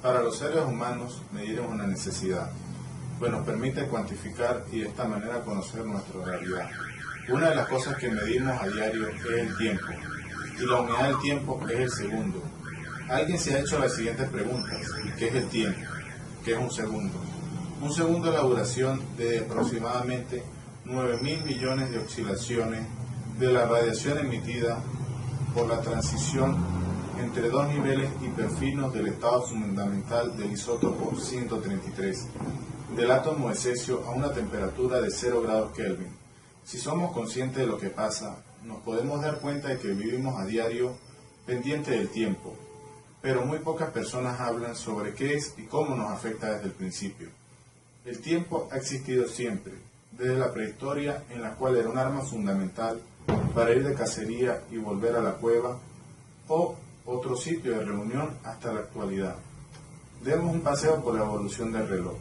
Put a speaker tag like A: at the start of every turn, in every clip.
A: Para los seres humanos, medir es una necesidad, pues nos permite cuantificar y de esta manera conocer nuestra realidad. Una de las cosas que medimos a diario es el tiempo, y la unidad del tiempo es el segundo. Alguien se ha hecho las siguientes preguntas: ¿qué es el tiempo? ¿Qué es un segundo? Un segundo es la duración de aproximadamente 9.000 millones de oscilaciones de la radiación emitida por la transición entre dos niveles hiperfinos del estado fundamental del isótopo 133 del átomo de cesio a una temperatura de 0 grados Kelvin. Si somos conscientes de lo que pasa, nos podemos dar cuenta de que vivimos a diario pendiente del tiempo, pero muy pocas personas hablan sobre qué es y cómo nos afecta desde el principio. El tiempo ha existido siempre, desde la prehistoria, en la cual era un arma fundamental para ir de cacería y volver a la cueva, o otro sitio de reunión, hasta la actualidad. Demos un paseo por la evolución del reloj.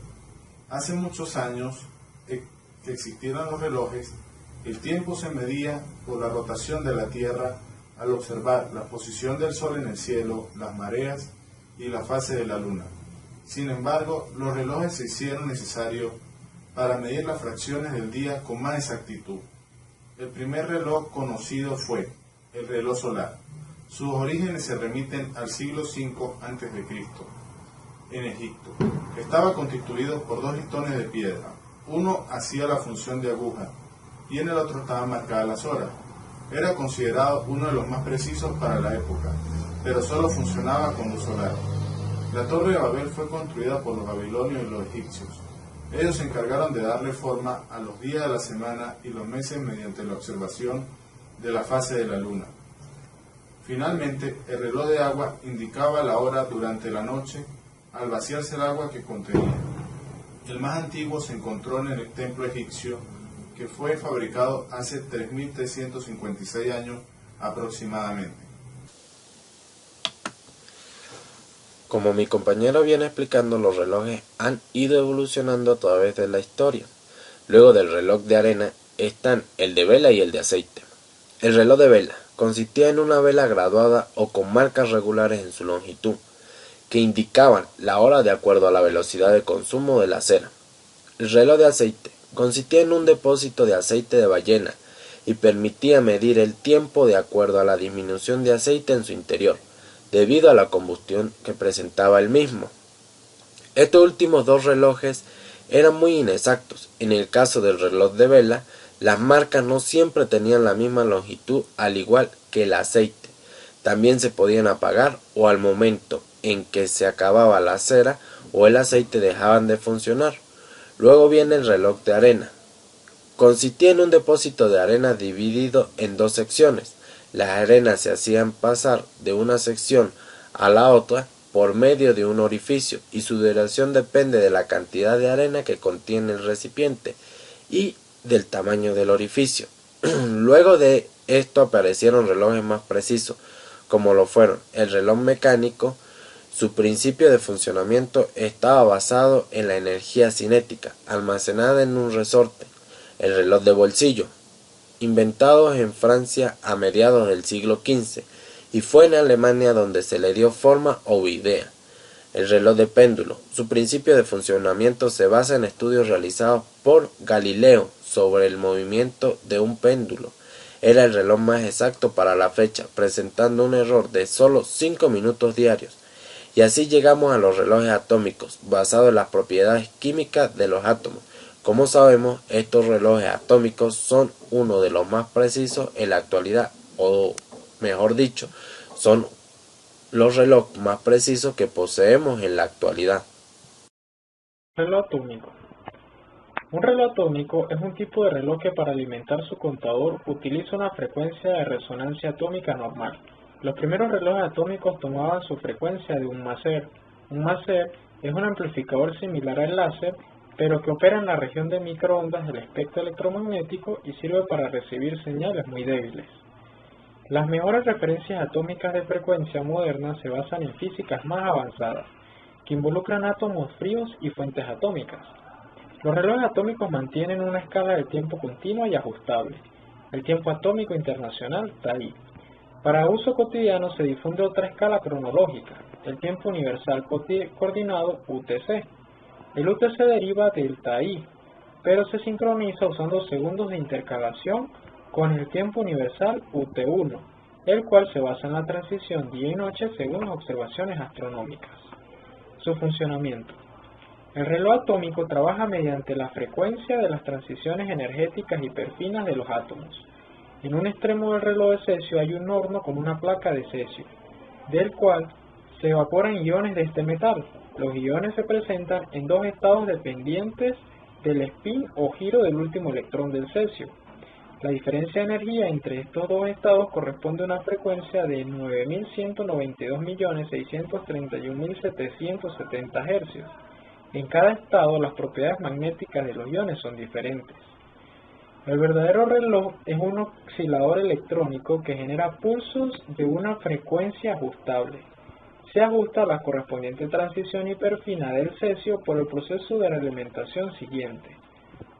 A: Hace muchos años que existieron los relojes, el tiempo se medía por la rotación de la Tierra al observar la posición del Sol en el cielo, las mareas y la fase de la Luna. Sin embargo, los relojes se hicieron necesarios para medir las fracciones del día con más exactitud. El primer reloj conocido fue el reloj solar. Sus orígenes se remiten al siglo V a.C., en Egipto. Estaba constituido por dos listones de piedra. Uno hacía la función de aguja y en el otro estaban marcadas las horas. Era considerado uno de los más precisos para la época, pero solo funcionaba con luz solar. La Torre de Babel fue construida por los babilonios y los egipcios. Ellos se encargaron de darle forma a los días de la semana y los meses mediante la observación de la fase de la luna. Finalmente, el reloj de agua indicaba la hora durante la noche al vaciarse el agua que contenía. El más antiguo se encontró en el templo egipcio, que fue fabricado hace 3.356 años aproximadamente.
B: Como mi compañero viene explicando, los relojes han ido evolucionando a través de la historia. Luego del reloj de arena están el de vela y el de aceite. El reloj de vela consistía en una vela graduada o con marcas regulares en su longitud, que indicaban la hora de acuerdo a la velocidad de consumo de la cera. El reloj de aceite consistía en un depósito de aceite de ballena y permitía medir el tiempo de acuerdo a la disminución de aceite en su interior, debido a la combustión que presentaba el mismo. Estos últimos dos relojes eran muy inexactos. En el caso del reloj de vela, las marcas no siempre tenían la misma longitud, al igual que el aceite. También se podían apagar o al momento en que se acababa la cera o el aceite dejaban de funcionar. Luego viene el reloj de arena. Consistía en un depósito de arena dividido en dos secciones. Las arenas se hacían pasar de una sección a la otra por medio de un orificio y su duración depende de la cantidad de arena que contiene el recipiente y del tamaño del orificio. Luego de esto aparecieron relojes más precisos, como lo fueron el reloj mecánico. Su principio de funcionamiento estaba basado en la energía cinética, almacenada en un resorte. El reloj de bolsillo, inventado en Francia a mediados del siglo XV, y fue en Alemania donde se le dio forma o idea. El reloj de péndulo, su principio de funcionamiento se basa en estudios realizados por Galileo sobre el movimiento de un péndulo. Era el reloj más exacto para la fecha, presentando un error de solo 5 minutos diarios. Y así llegamos a los relojes atómicos, basados en las propiedades químicas de los átomos. Como sabemos, estos relojes atómicos son uno de los más precisos en la actualidad, o mejor dicho, son los relojes más precisos que poseemos en la actualidad.
C: Reloj atómico. Un reloj atómico es un tipo de reloj que para alimentar su contador utiliza una frecuencia de resonancia atómica normal. Los primeros relojes atómicos tomaban su frecuencia de un máser. Un máser es un amplificador similar al láser, pero que opera en la región de microondas del espectro electromagnético y sirve para recibir señales muy débiles. Las mejores referencias atómicas de frecuencia modernas se basan en físicas más avanzadas, que involucran átomos fríos y fuentes atómicas. Los relojes atómicos mantienen una escala de tiempo continua y ajustable, el tiempo atómico internacional, TAI. Para uso cotidiano se difunde otra escala cronológica, el tiempo universal coordinado UTC. El UTC deriva del TAI, pero se sincroniza usando segundos de intercalación con el tiempo universal UT1, el cual se basa en la transición día y noche según las observaciones astronómicas. Su funcionamiento. El reloj atómico trabaja mediante la frecuencia de las transiciones energéticas hiperfinas de los átomos. En un extremo del reloj de cesio hay un horno con una placa de cesio, del cual se evaporan iones de este metal. Los iones se presentan en dos estados dependientes del spin o giro del último electrón del cesio. La diferencia de energía entre estos dos estados corresponde a una frecuencia de 9.192.631.770 Hz. En cada estado, las propiedades magnéticas de los iones son diferentes. El verdadero reloj es un oscilador electrónico que genera pulsos de una frecuencia ajustable. Se ajusta a la correspondiente transición hiperfina del cesio por el proceso de realimentación siguiente.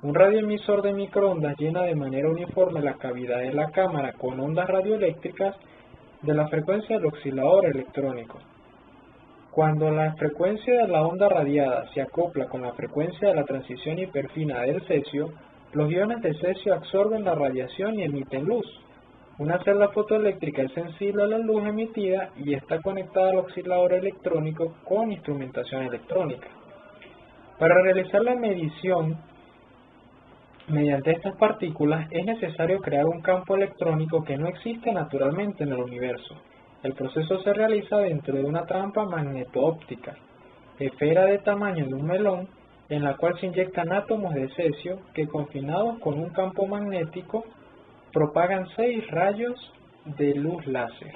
C: Un radioemisor de microondas llena de manera uniforme la cavidad de la cámara con ondas radioeléctricas de la frecuencia del oscilador electrónico. Cuando la frecuencia de la onda radiada se acopla con la frecuencia de la transición hiperfina del cesio, los iones de cesio absorben la radiación y emiten luz. Una celda fotoeléctrica es sensible a la luz emitida y está conectada al oscilador electrónico con instrumentación electrónica. Para realizar la medición mediante estas partículas es necesario crear un campo electrónico que no existe naturalmente en el universo. El proceso se realiza dentro de una trampa magneto-óptica, esfera de tamaño de un melón, en la cual se inyectan átomos de cesio que, confinados con un campo magnético, propagan 6 rayos de luz láser.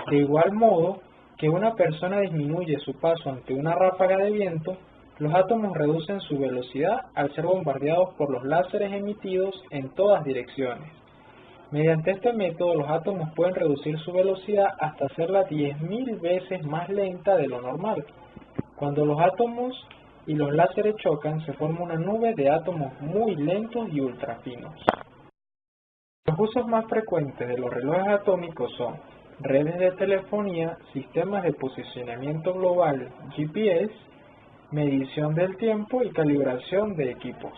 C: De igual modo que una persona disminuye su paso ante una ráfaga de viento, los átomos reducen su velocidad al ser bombardeados por los láseres emitidos en todas direcciones. Mediante este método, los átomos pueden reducir su velocidad hasta hacerla 10.000 veces más lenta de lo normal. Cuando los átomos y los láseres chocan, se forma una nube de átomos muy lentos y ultrafinos. Los usos más frecuentes de los relojes atómicos son redes de telefonía, sistemas de posicionamiento global GPS, medición del tiempo y calibración de equipos.